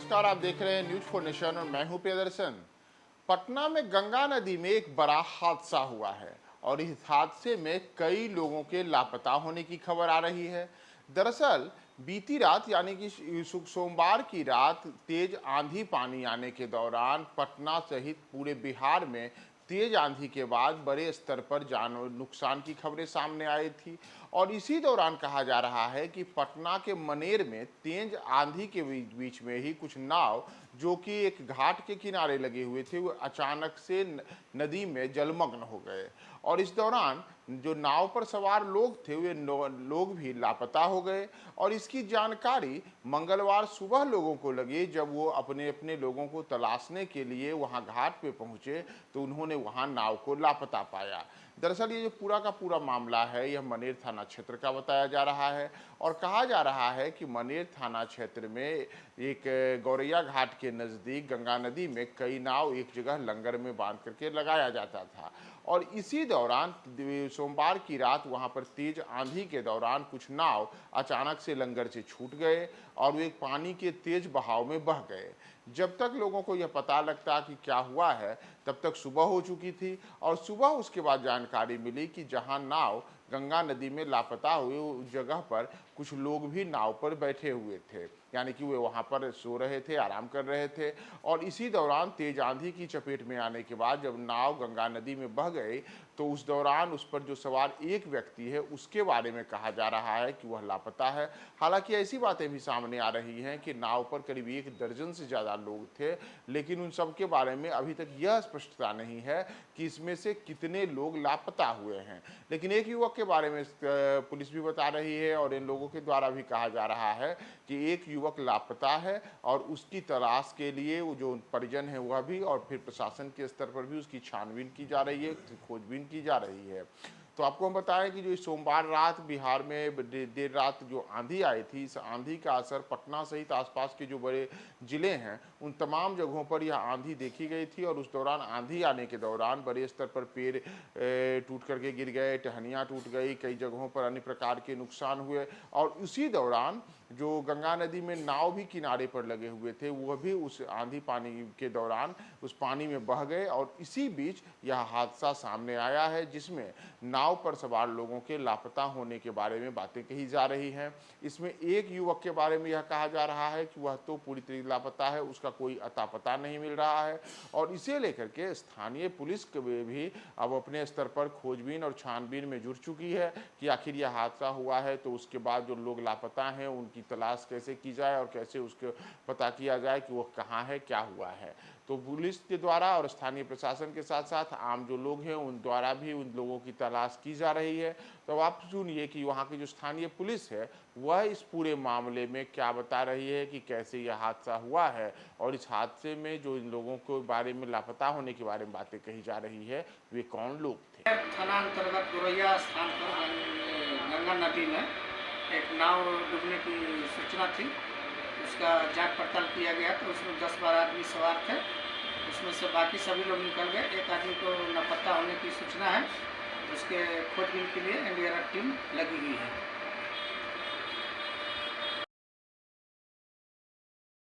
नमस्कार, आप देख रहे हैं न्यूज फॉर नेशन और मैं हूं प्रियदर्शन। पटना में गंगा नदी में एक बड़ा हादसा हुआ है और इस हादसे में कई लोगों के लापता होने की खबर आ रही है। दरअसल बीती रात यानी कि सोमवार की रात तेज आंधी पानी आने के दौरान पटना सहित पूरे बिहार में तेज आंधी के बाद बड़े स्तर पर जान और नुकसान की खबरें सामने आई थी। और इसी दौरान कहा जा रहा है कि पटना के मनेर में तेज आंधी के बीच में ही कुछ नाव जो कि एक घाट के किनारे लगे हुए थे वो अचानक से नदी में जलमग्न हो गए। और इस दौरान जो नाव पर सवार लोग थे वे लोग भी लापता हो गए। और इसकी जानकारी मंगलवार सुबह लोगों को लगी। जब वो अपने अपने लोगों को तलाशने के लिए वहां घाट पे पहुंचे तो उन्होंने वहां नाव को लापता पाया। दरअसल ये जो पूरा का पूरा मामला है यह मनेर थाना क्षेत्र का बताया जा रहा है। और कहा जा रहा है कि मनेर थाना क्षेत्र में एक गौरैया घाट के नज़दीक गंगा नदी में कई नाव एक जगह लंगर में बांध करके लगाया जाता था। और इसी दौरान सोमवार की रात वहां पर तेज आंधी के दौरान कुछ नाव अचानक से लंगर से छूट गए और वे पानी के तेज बहाव में बह गए। जब तक लोगों को यह पता लगता कि क्या हुआ है तब तक सुबह हो चुकी थी। और सुबह उसके बाद जानकारी मिली कि जहां नाव गंगा नदी में लापता हुए उस जगह पर कुछ लोग भी नाव पर बैठे हुए थे, यानी कि वे वहां पर सो रहे थे, आराम कर रहे थे। और इसी दौरान तेज आंधी की चपेट में आने के बाद जब नाव गंगा नदी में बह गई तो उस दौरान उस पर जो सवार एक व्यक्ति है उसके बारे में कहा जा रहा है कि वह लापता है। हालांकि ऐसी बातें भी सामने आ रही हैं कि नाव पर करीब 1 दर्जन से ज़्यादा लोग थे, लेकिन उन सब के बारे में अभी तक यह स्पष्टता नहीं है कि इसमें से कितने लोग लापता हुए हैं। लेकिन एक युवक के बारे में पुलिस भी बता रही है और इन लोगों के द्वारा भी कहा जा रहा है कि एक युवक लापता है और उसकी तलाश के लिए वो जो परिजन है वह भी और फिर प्रशासन के स्तर पर भी उसकी छानबीन की जा रही है, खोजबीन की जा रही है। तो आपको हम बताएं कि जो इस सोमवार रात बिहार में देर रात जो आंधी आई थी, इस आंधी का असर पटना सहित आसपास के जो बड़े जिले हैं उन तमाम जगहों पर यह आंधी देखी गई थी। और उस दौरान आंधी आने के दौरान बड़े स्तर पर पेड़ टूट करके गिर गए, टहनियाँ टूट गई, कई जगहों पर अन्य प्रकार के नुकसान हुए। और उसी दौरान जो गंगा नदी में नाव भी किनारे पर लगे हुए थे वह भी उस आंधी पानी के दौरान उस पानी में बह गए। और इसी बीच यह हादसा सामने आया है जिसमें नाव पर सवार लोगों के लापता होने के बारे में बातें कही जा रही हैं। इसमें एक युवक के बारे में यह कहा जा रहा है कि वह तो पूरी तरीके लापता है, उसका कोई अता पता नहीं मिल रहा है। और इसे लेकर के स्थानीय पुलिस भी अब अपने स्तर पर खोजबीन और छानबीन में जुट चुकी है कि आखिर यह हादसा हुआ है तो उसके बाद जो लोग लापता हैं उनकी तलाश कैसे की जाए और कैसे उसको पता किया जाए कि वो कहाँ है, क्या हुआ है। तो पुलिस के द्वारा और स्थानीय प्रशासन के साथ साथ आम जो लोग हैं उन द्वारा भी उन लोगों की तलाश की जा रही है। तो आप सुनिए कि वहाँ की जो स्थानीय पुलिस है वह इस पूरे मामले में क्या बता रही है कि कैसे यह हादसा हुआ है और इस हादसे में जो इन लोगों के बारे में लापता होने के बारे में बातें कही जा रही है वे कौन लोग थे। थाना अंतर्गत गोरैया स्थान पर गंगा नदी में एक नाव डूबने की सूचना थी। उसका जांच पड़ताल किया गया तो उसमें 10-12 आदमी सवार थे। उसमें से बाकी सभी लोग निकल गए। एक आदमी को लापता होने की सूचना है, उसके खोजबीन के लिए एनडीआरएफ टीम लगी हुई है।